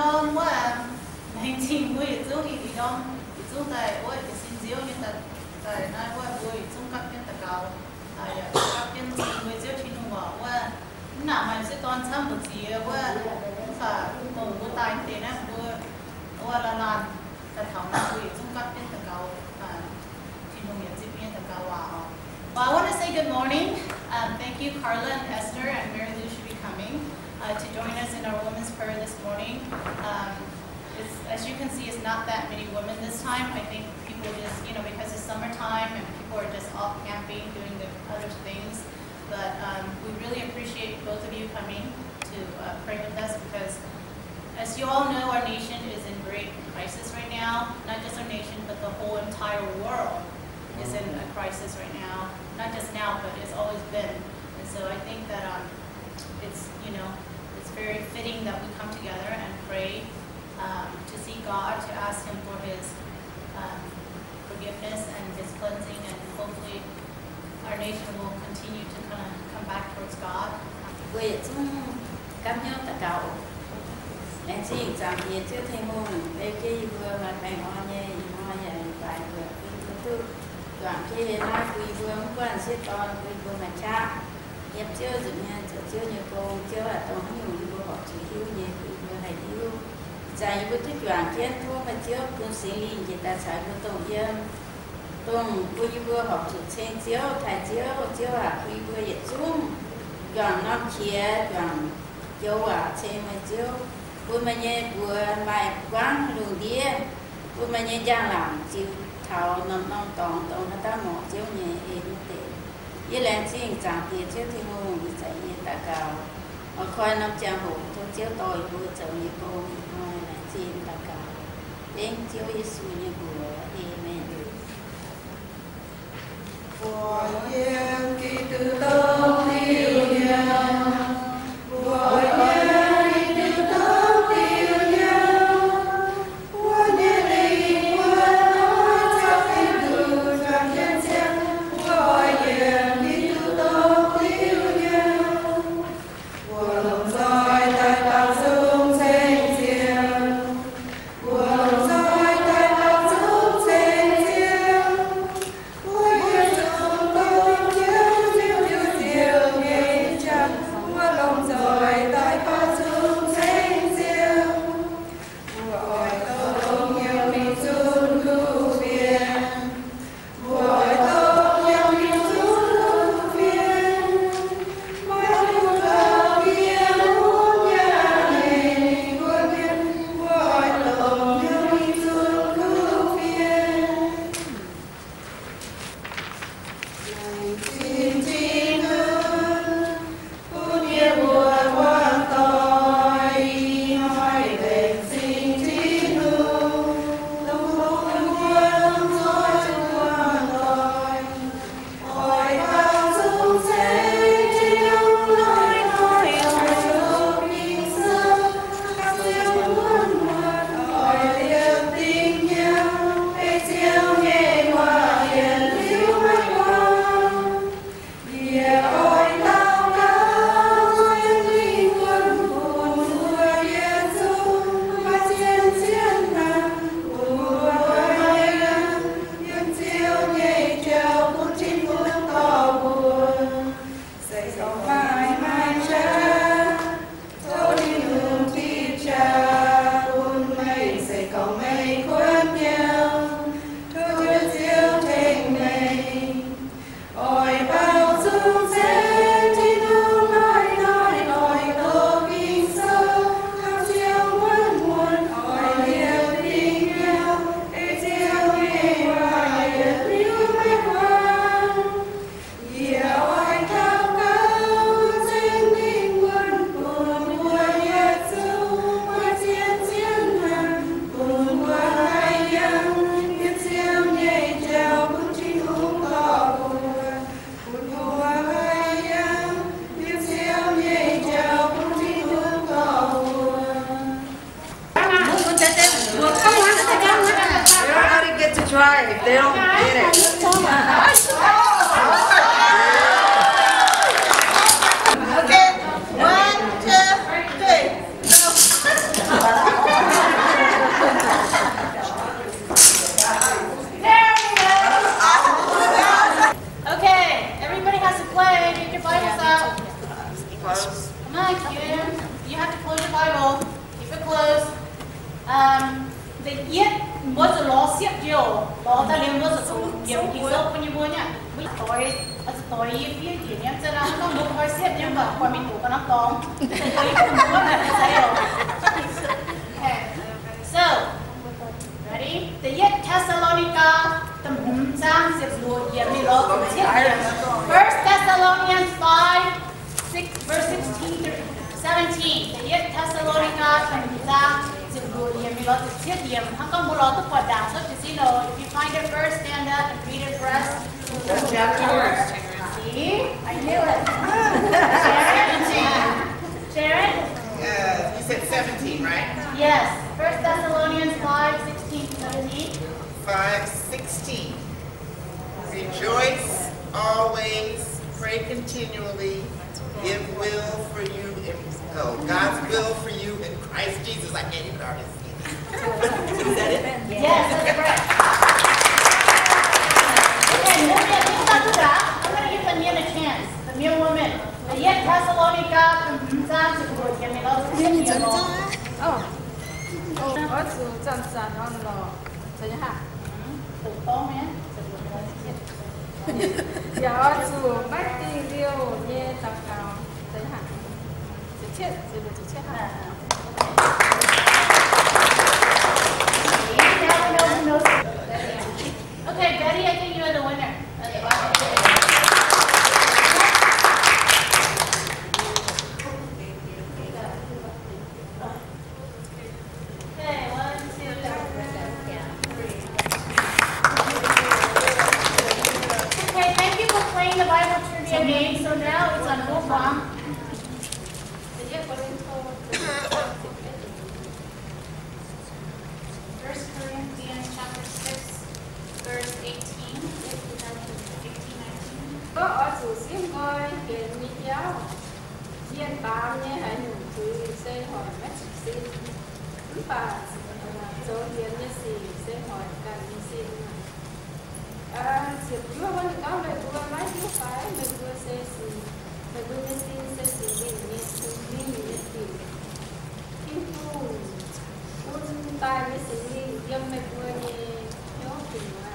đông quá hành trình vui chú thì đông chú tại ôi xin diếu như tại nay quá vui chúng các nhân tại cầu các nhân trình vui diếu thì nó bỏ quá nãy mà sẽ toàn tham một gì quá phải tổ của tài thế này qua là làmแต่ถามว่าคุยจุ่มกับเป็นตะเกาที่โรงเรียนจิตเป็นตะเกาว่า Well, I want to say good morning. Thank you, Carla and Esther and Mary Lou should be coming to join us in our women's prayer this morning. As you can see, it's not that many women this time. I think people just, because it's summertime and people are just off camping, doing the other things. But we really appreciate both of you coming to pray with us because as you all know, our nation is in great crisis right now. Not just our nation, but the whole entire world is in a crisis right now. Not just now, but it's always been. And so I think that it's very fitting that we come together and pray to seek God, to ask Him for His forgiveness and His cleansing, and hopefully our nation will continue to kind of come back towards God. Nên chỉ giảm nhiệt trước thêm môn để cái vừa mà phải hoa nhẹ vài vừa thứ đoạn cái là quý vừa quan sẽ toàn quý vừa mà cha nhập chưa dựng nha chưa như cô chưa là tổng nhiều vừa học chỉ hiếu nhẹ quý vừa hay hiếu dạy vừa thích đoạn kết thua mà chưa cũng xử lý người ta sai vừa tổng dân tổng quý vừa học chỉ trên chiếu thầy chiếu là quý vừa dạy chung đoạn năm kia đoạn chiếu à trên mà chiếu bữa mai nhé bữa mai quán đường đi bữa mai nhé giang làm chịu thảo nằm toàn nó ta mỏ chiếu nhẹ như thế với lại chuyện chẳng tiền chiếu thì mua bị chạy như ta cao ở khoai năm trang hộ tôi chiếu tôi bữa chậu như cô nói là chuyện ta cao đến chiếu Giêsu như bữa amen. Của Thiên Kitô tông yêu nhau của try if they don't get it. Okay, 1, 2, 3, go. you have to close your Bible. Keep it closed. The yết was a law siap jo. Law ta liam was a yam kisau punya buahnya. Story if you yang cerah kan bukan kau siap je mbak. Kau minta kau nak tong. Story pun bukan ada saya. Okay. So, ready? The yet Thessalonica. Sang siap dua yam ni law siap yam. 1 Thessalonians 5, verse 16 through 17. The yet Thessalonica sang. If you find it first, stand up and read it for us. See? I knew it. Sharon? You said 17, right? Yes. 1 Thessalonians 5:16 to 17. 5:16. Rejoice always, pray continually, give will for you in God's will for you in Christ Jesus. I can't even hardly see it. Is that it? Yes, that's right. Okay, I'm going to give Daniel a chance. The mere woman. The yet Thessalonica. Okay, Betty, I think you are the winner. Okay, 1, 2, 3. Okay, thank you for playing the Bible trivia game. So now it's on Wuic. Có ở chủ xiêm coi hiện mi giáo Diên tám nhé hãy nhủ thứ xây hỏi mét xin và số hiến như xì xây hỏi cần như xin Siệp chúa vẫn có về vừa máy chúa phải mình vừa xây xì mình vừa như xin xây xì vì như xì vì như xì Kim phu Ún tài như xì vì dâm mình vừa như nhớ tình mà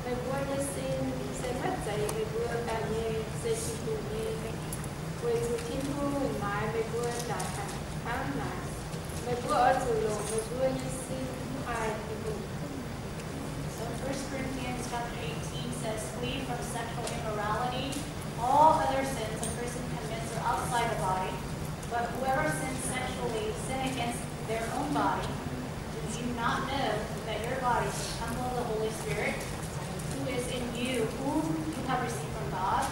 mình vừa như xin xây mất dạy mình vừa cả như xây xì tù như Với chủ thiên thu mãi mình vừa trả tháng lại mình vừa ở chủ lộ mình vừa như xin hai tình vụ So 1 Corinthians chapter 18 says, flee from sexual immorality. All other sins a person commits are outside the body, but whoever sins sexually sin against their own body. Do you not know that your body is the temple of the Holy Spirit, who is in you, whom you have received from God?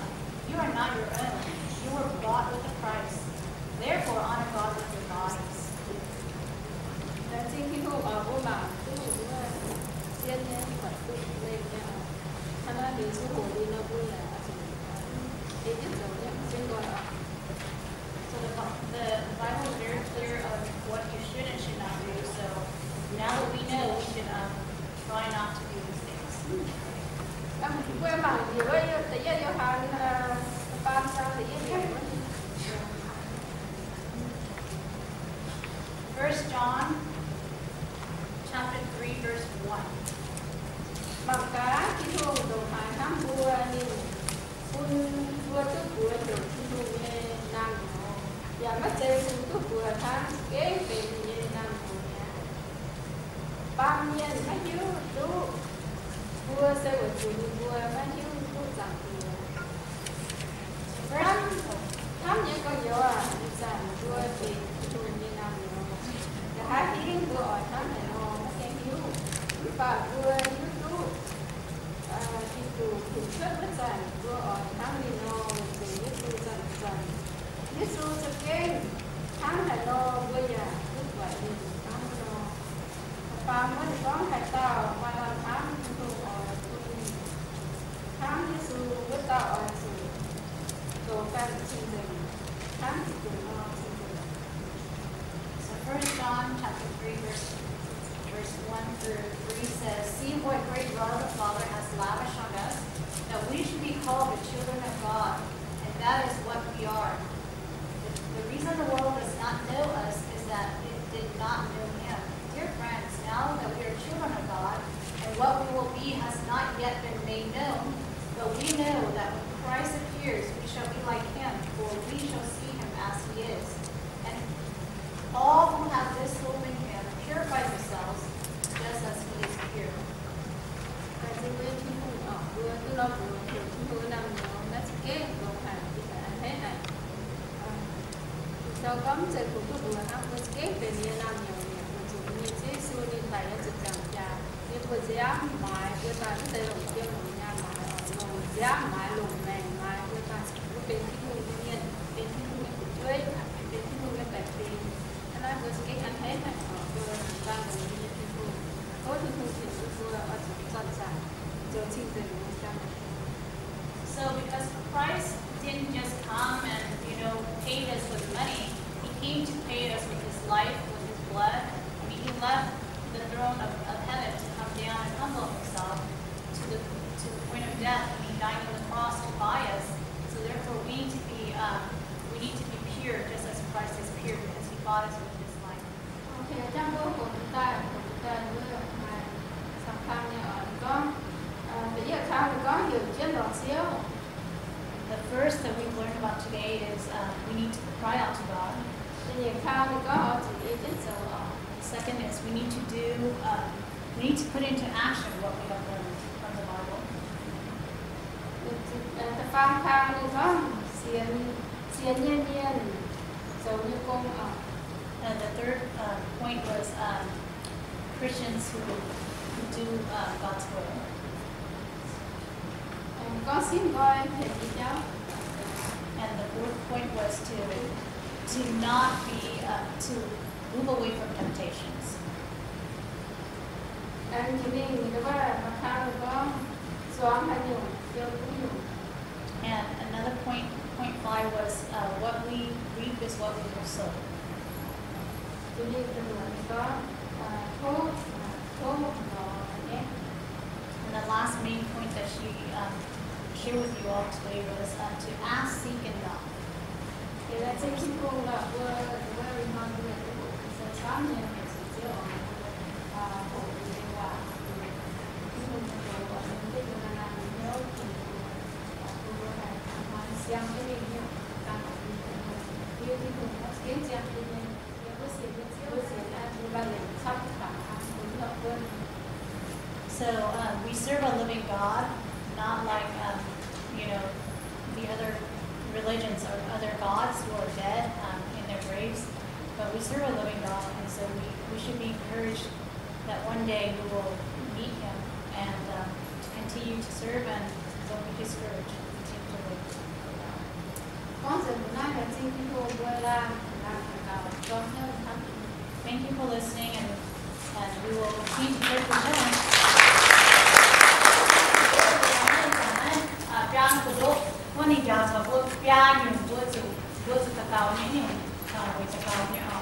You are not your own. You were bought with a price. Therefore, honor God with your bodies. That's in khi hôm ở vô bảo Tiên nhé, Phật tự lên nhau Hắn đã đến số cổ đi nó vui là Thế nhất rồi nhé, xin gọi ạ So the Bible is very clear of what you should and should not do. So now that we know, we should try not to do these things. Quên bảo gì vậy, tự nhiên yêu hàng Phạm sao tự nhiên yêu 1 John chapter 3 verse 1. Bằng cá khi thu đồ hải khám vua nhìn vua tức vua đồ khi thu nghe nam hồ và mất chơi sinh tức vua tháng kế về như nam hồ nhà bam nhiên mấy hiếu tú vua xây của chủ vua mấy hiếu tú rằng thăm những con dấu rằng vua thì thu như nam hồ và hai tiếng vua ở thăm này nó cái hiếu và vua hiếu tú khi tù kiểm soát bất giải vua ở tháng mình nó về nhất tu dần dần nhất tu cho kênh tháng là nó vua già lúc vậy thì tháng nó và mới có hải tàu mà làm tháng tu ở tháng nhất tu bất tạo ở sự tổ can trình dần tháng thì tù nó trình dần. So 1 John chapter 3 verse 1 through 3 says, see what great love the Father has lavished on us, that we should be called the children of God, and that is what we are. The reason the world does not know cho gom chơi cũng có bữa ăn bữa kế về nhà làm nhiều nhiều bữa chủ như thế xưa đi tại nó chỉ chẳng già như bữa giá mãi bữa ta cái tay lồng tiêu lồng nhà mãi lồng giá mãi lồng này mãi bữa ta cũngเป็นที่มือเนี่ยเป็นที่มือเป็นช่วยเป็นที่มือเป็นแบบเป็นแล้วbữa kế ăn hết mà bữa ban đầu như thế thôi có thì không chỉ bữa ở trong tròn trải cho chinh từ người ta. So because Christ didn't just come and, paid us with money, he came to pay us with his life, with his blood. I mean, he left the throne of heaven to come down and humble himself to the point of death. I mean, dying on the cross to buy us. So therefore, we need to be pure, just as Christ is pure, because he bought us with his life. Okay, trong bữa của chúng ta bữa mà sắm khăn này ở có bây giờ khăn thì có nhiều chiến lược xíu. The first that we've learned about today is we need to cry out to God. Bây giờ khăn thì có ở chỉ chiến sầu. Second is we need to put into action what we have learned from the Bible. The farm khăn thì có xiên nhiên giống như công ở. And the third point was Christians who do God's will. Có xin gọi thể đi cháu. And the fourth point was to not be to move away from temptations. And chỉ vì người ta mà khăn có xóa hay nhiều cũng nhiều. And another point 5 was what we reap is what we will sow. Chỉ vì có thuốc nhé. And the last main point that she shared with you all today was to ask, seek, and knock. Thì là trên khi cô là vừa mang về cái bộ sẽ sáng nhiều ngày sẽ chữa bộ đi qua khi mình có những cái điều là nhớ thì cô này mà xem cái gì nhá càng thì cũng có kiến trang thì nên có sự là như vậy sắp cả cũng là quên. So we serve a living God, not like the other religions or other gods who are dead in their graves, but we serve a living God, and so we should be encouraged that one day we will meet Him and to continue to serve and don't be discouraged. Continue to live for God. Con sẽ muốn nói là xin khi cô vừa làm con theo thắm. Thank you for listening, and we will continue to pray for Him. Trang của Daux, con đi vào cho cô bia nhiều bữa chủ cao nhé nhiều, với cao nhé à.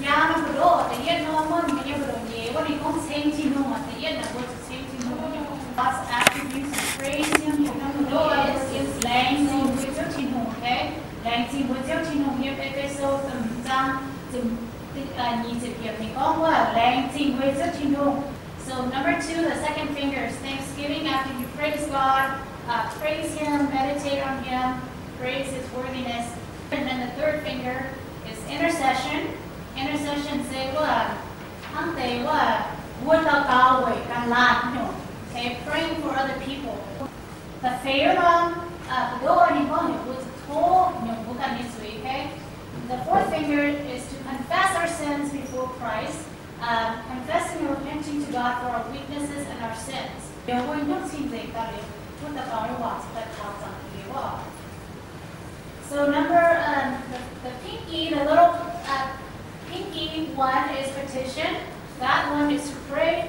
Bia nó của Daux, tự nhiên nó mới mình như vừa rồi nhé, con đi không xem chi nông mà tự nhiên là bữa chủ xem chi nông nhiều. God's attributes and praise Him, nó của Daux is lành gì với giáo chi nông, okay? Lành gì với giáo chi nông như Ephesos tầm trang nhìn sự việc thì có qua lành gì với giáo chi nông. So number 2, the second finger is thanksgiving. After you praise God, praise Him, meditate on Him, praise His worthiness. And then the third finger is intercession. Intercession say what? Okay, praying for other people. Okay? The fourth finger is to confess our sins before Christ. Confessing and repenting to God for our weaknesses and our sins. So the pinky, the little pinky one is petition. That one is to pray,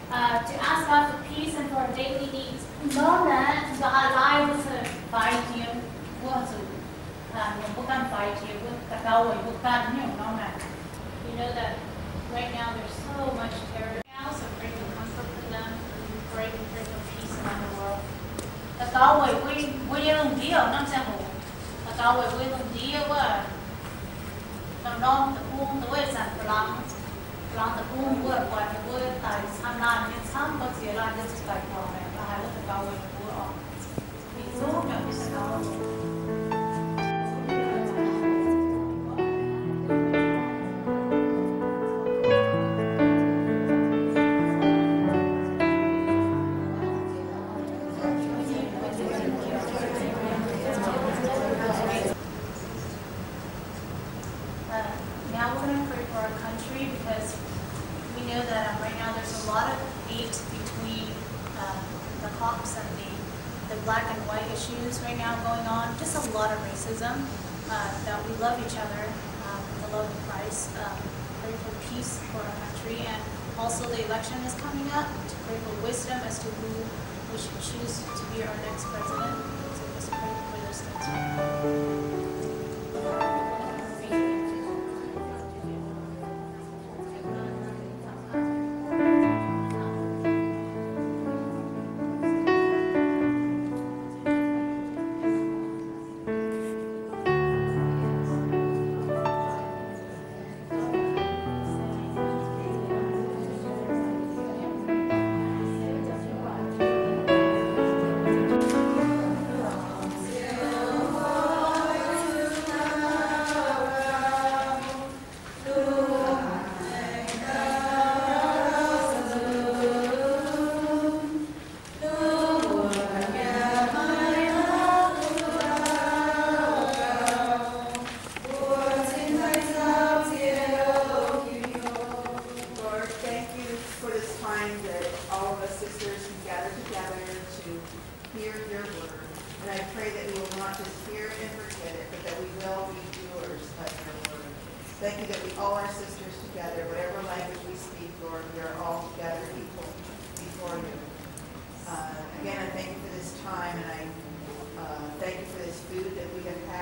to ask God for peace and for our daily needs. You know that right now there's so much terror now, so pray for comfort for them, pray for peace around the world. The Gaux we don't deal, not simple. The Gaux we don't deal with. The long the boom the way sẵn long the boom work what the word tại tham lam những tham có gì là những cái của này là hai cái Gaux we của họ. Vì số là cái Gaux. going to pray for our country because we know that right now there's a lot of hate between the cops and the black and white issues right now going on. Just a lot of racism. That we love each other, the love of Christ. Pray for peace for our country, and also the election is coming up. To pray for wisdom as to who we should choose to be our next president. So just pray for those things right now. Thank you that we all are sisters together, whatever language we speak, Lord, we are all together equal before you. Again, I thank you for this time, and I thank you for this food that we have had.